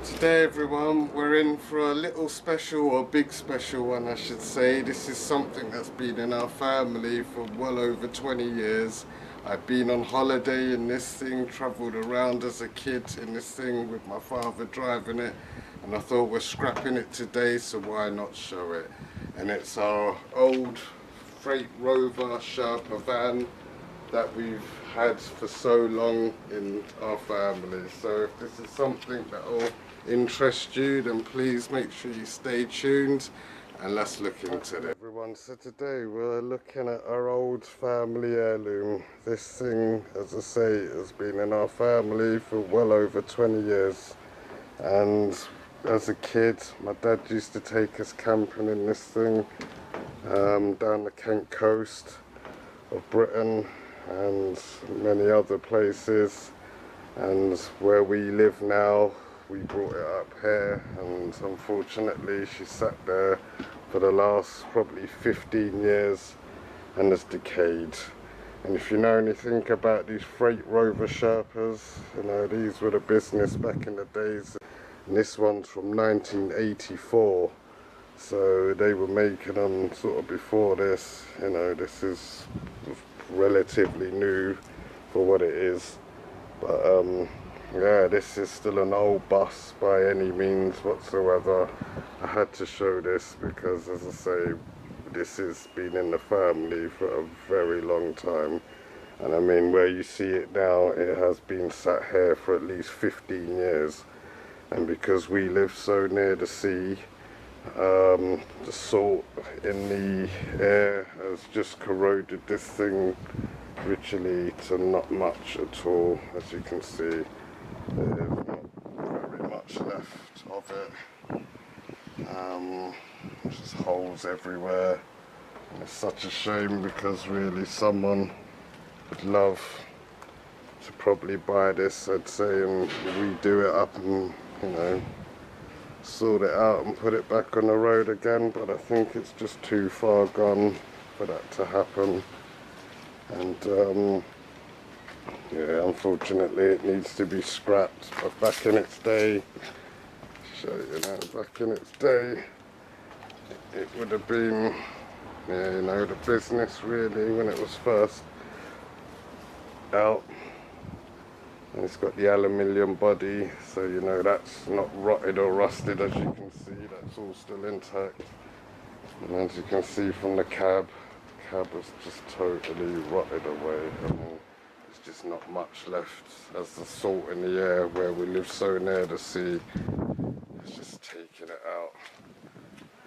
Today everyone, we're in for a little special, or big special one I should say. This is something that's been in our family for well over 20 years. I've been on holiday in this thing, travelled around as a kid in this thing with my father driving it, and I thought we're scrapping it today, so why not show it. And it's our old Freight Rover Sherpa van that we've had for so long in our family. So if this is something that will interest you, then please make sure you stay tuned and let's look into it. Everyone, so today we're looking at our old family heirloom. This thing, as I say, has been in our family for well over 20 years, and as a kid my dad used to take us camping in this thing down the Kent coast of Britain and many other places, and where we live now we brought it up here, and unfortunately she sat there for the last probably 15 years and has decayed. And if you know anything about these Freight Rover Sherpas, you know these were the business back in the days, and this one's from 1984, so they were making them sort of before this. You know, this is relatively new for what it is, but yeah, this is still an old bus by any means whatsoever. I had to show this because, as I say, this has been in the family for a very long time, and I mean where you see it now, it has been sat here for at least 15 years, and because we live so near the sea, the salt in the air has just corroded this thing literally to not much at all. As you can see, there's not very much left of it. Just holes everywhere, and it's such a shame because really someone would love to probably buy this, I'd say, and redo it up and, you know, sort it out and put it back on the road again, but I think it's just too far gone for that to happen. And yeah, unfortunately it needs to be scrapped. But back in its day, show you now, back in its day it would have been, yeah, you know, the business really when it was first out. And it's got the aluminium body, so you know that's not rotted or rusted. As you can see, that's all still intact. And as you can see from the cab was just totally rotted away. I mean, there's just not much left, as the salt in the air where we live so near the sea, it's just taken it out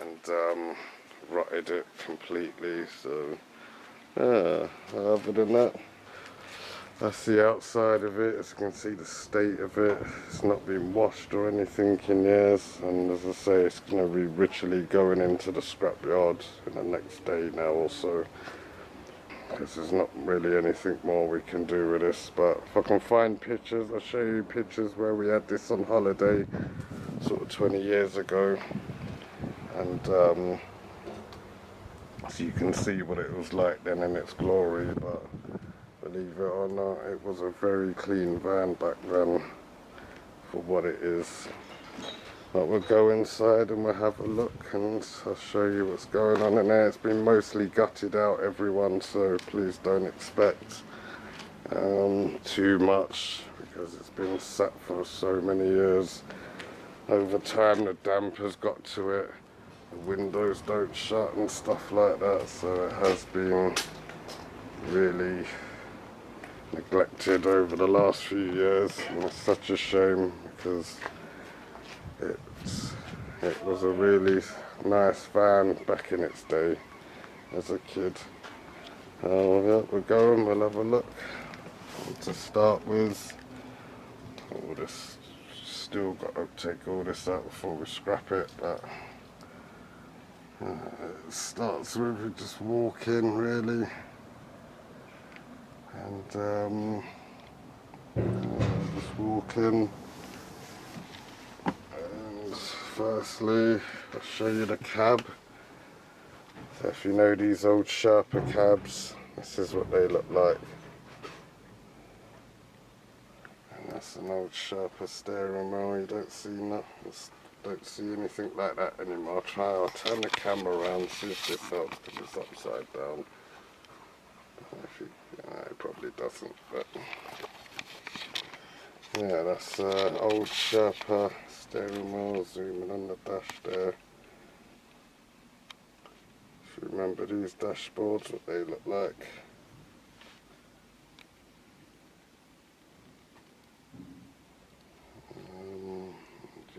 and rotted it completely. So yeah, other than that, that's the outside of it. As you can see, the state of it, it's not been washed or anything in years, and as I say, it's going to be literally going into the scrapyard in the next day now also, because there's not really anything more we can do with this. But if I can find pictures, I'll show you pictures where we had this on holiday sort of 20 years ago, and so you can see what it was like then in its glory. But believe it or not, it was a very clean van back then for what it is. But we'll go inside and we'll have a look and I'll show you what's going on in there. It's been mostly gutted out, everyone, so please don't expect too much because it's been sat for so many years. Over time the damp has got to it, the windows don't shut and stuff like that, so it has been really neglected over the last few years, and it's such a shame because it was a really nice van back in its day as a kid. Yeah, we'll go and we'll have a look. And to start with, all this, still got to take all this out before we scrap it, but it starts with just walking really. And just walk in, and firstly I'll show you the cab. So if you know these old Sherpa cabs, this is what they look like, and that's a an old Sherpa steering wheel. You don't see anything like that anymore. I'll turn the camera around, see if this helps, because it's upside down. It probably doesn't, but yeah, that's old Sherpa steering wheel. Zooming on the dash there. If you remember these dashboards, what they look like.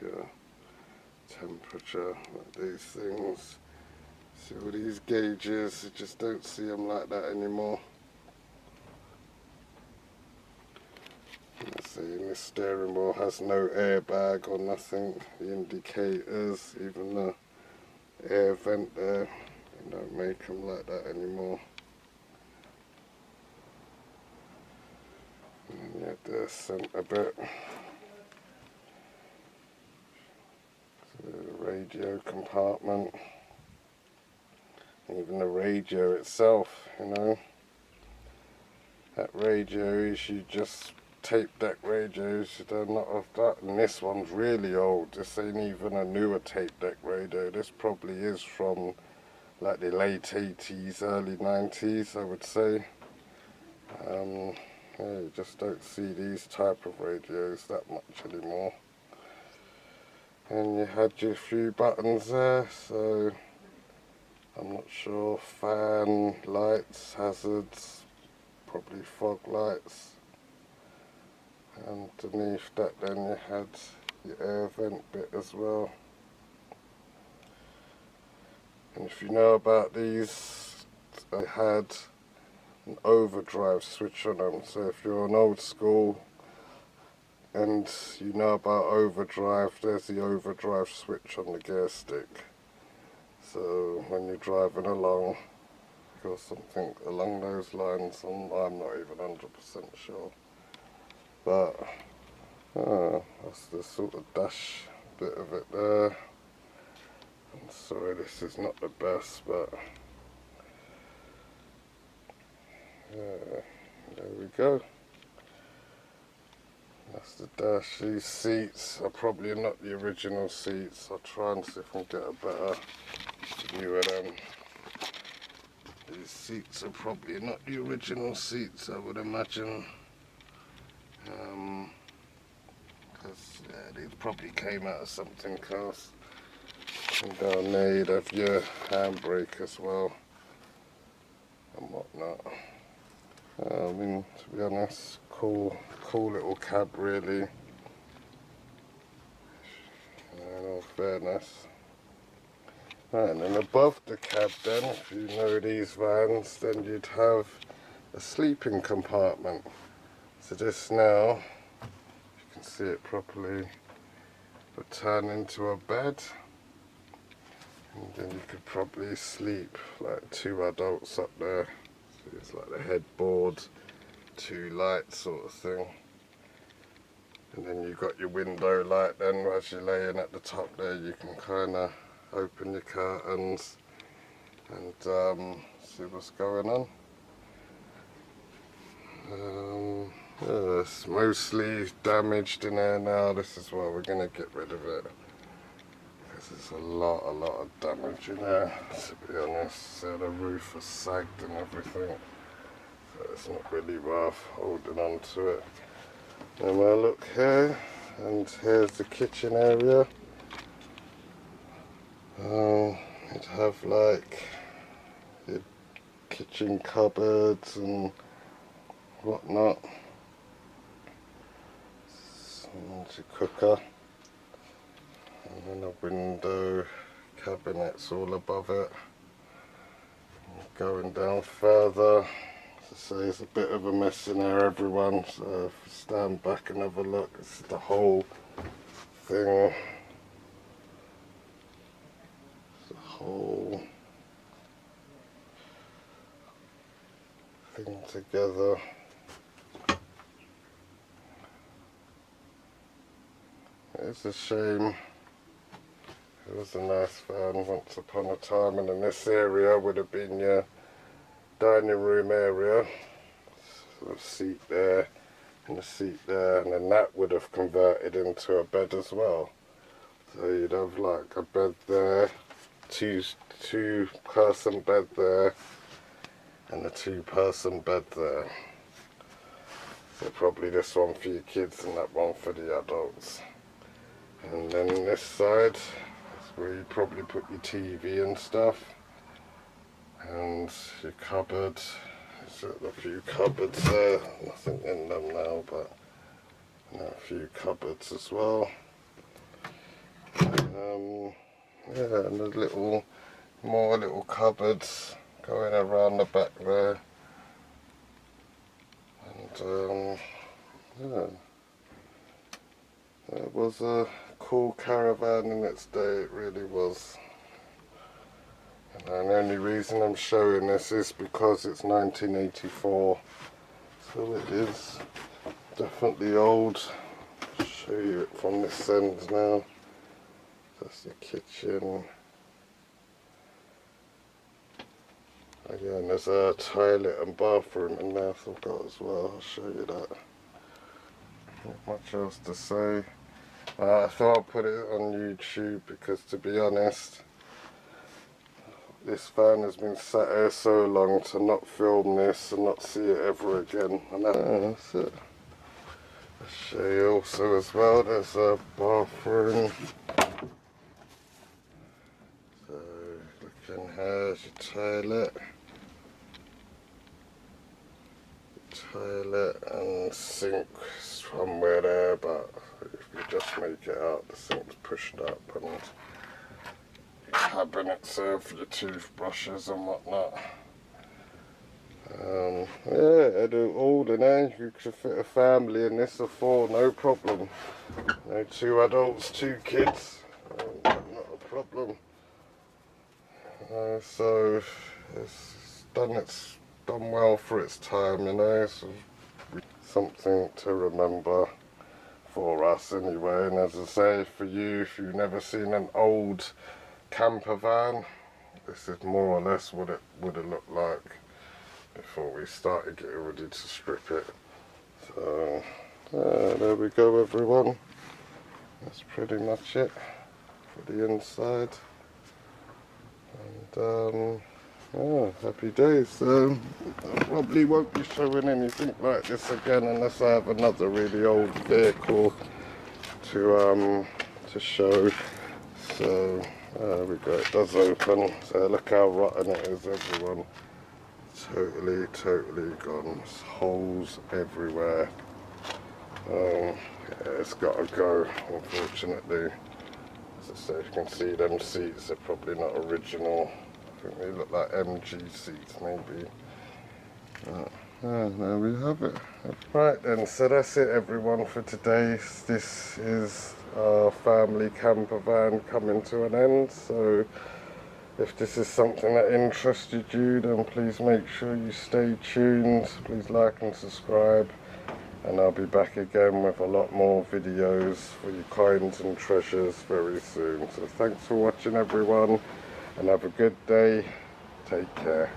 Yeah, temperature, like these things. See all these gauges, you just don't see them like that anymore. See, this steering wheel has no airbag or nothing. The indicators, even the air vent there, they don't make them like that anymore. And you have the centre bit. So the radio compartment. Even the radio itself, you know. That radio is you just tape deck radios, they're not of that, and this one's really old. This ain't even a newer tape deck radio. This probably is from like the late 80s, early 90s, I would say. Yeah, you just don't see these type of radios that much anymore. And you had your few buttons there, so I'm not sure. Fan, lights, hazards, probably fog lights. Underneath that then you had your air vent bit as well. And if you know about these, they had an overdrive switch on them. So if you're an old school and you know about overdrive, there's the overdrive switch on the gear stick. So when you're driving along, or something along those lines, I'm not even 100% sure. But that's the sort of dash bit of it there. I'm sorry, this is not the best, but yeah, there we go. That's the dash. These seats are probably not the original seats. I'll try and see if I can get a better view of them. These seats are probably not the original seats, I would imagine. Because these probably came out of something else. And down there you'd have your handbrake as well and whatnot. I mean, to be honest, cool little cab really. In all fairness. Right, and then above the cab then, if you know these vans, then you'd have a sleeping compartment. So this now, you can see it properly, would turn into a bed, and then you could probably sleep like 2 adults up there. So it's like the headboard, 2 lights sort of thing. And then you've got your window light then, as you're laying at the top there, you can kind of open your curtains and see what's going on. It's mostly damaged in there now. This is why we're going to get rid of it, because there's a lot of damage in there, to be honest. So the roof is sagged and everything, so it's not really worth holding on to it. Then we'll look here, and here's the kitchen area. You'd have like your kitchen cupboards and whatnot. And your cooker, and then a window, cabinets all above it. And going down further, as I say, there's a bit of a mess in there, everyone. So if you stand back and have a look, it's the whole thing. It's the whole thing together. It's a shame. It was a nice van once upon a time, and in this area would have been your dining room area. Sort of seat there, and the seat there, and then that would have converted into a bed as well. So you'd have like a bed there, two person bed there, and a 2-person bed there. So probably this one for your kids and that one for the adults. And then this side is where you probably put your TV and stuff, and your cupboard. There's a few cupboards there, nothing in them now, but a few cupboards as well. Yeah, and there's more little cupboards going around the back there. And yeah, it was a cool caravan in its day, it really was. And the only reason I'm showing this is because it's 1984, so it is definitely old. I'll show you it from this end now. That's the kitchen. Again, there's a toilet and bathroom in there, so I've got as well. I'll show you that. Not much else to say. I thought I'd put it on YouTube because, to be honest, this van has been sat here so long, to not film this and not see it ever again. And that's it. I'll show you also as well, there's a bathroom. So look in here, there's your toilet. Toilet and sink somewhere there, but if you just make it out, the sink's pushed up, and cabinets there for your toothbrushes and whatnot. Yeah, they're old, and you could fit a family in this of 4, no problem. 2 adults, 2 kids, not a problem. So it's done well for its time, so something to remember for us anyway. And as I say, for you, if you've never seen an old camper van, this is more or less what it would have looked like before we started getting ready to strip it. So there we go, everyone. That's pretty much it for the inside. And happy days. I probably won't be showing anything like this again unless I have another really old vehicle to show. So there we go, it does open. So look how rotten it is, everyone. Totally gone. There's holes everywhere. Yeah, it's got to go, unfortunately. As I say, you can see them seats are probably not original. I think they look like MG seats, maybe. There we have it. Right then, so that's it, everyone, for today. This is our family camper van coming to an end. So if this is something that interested you, then please make sure you stay tuned. Please like and subscribe, and I'll be back again with a lot more videos for you coins and treasures very soon. So thanks for watching, everyone, and have a good day. Take care.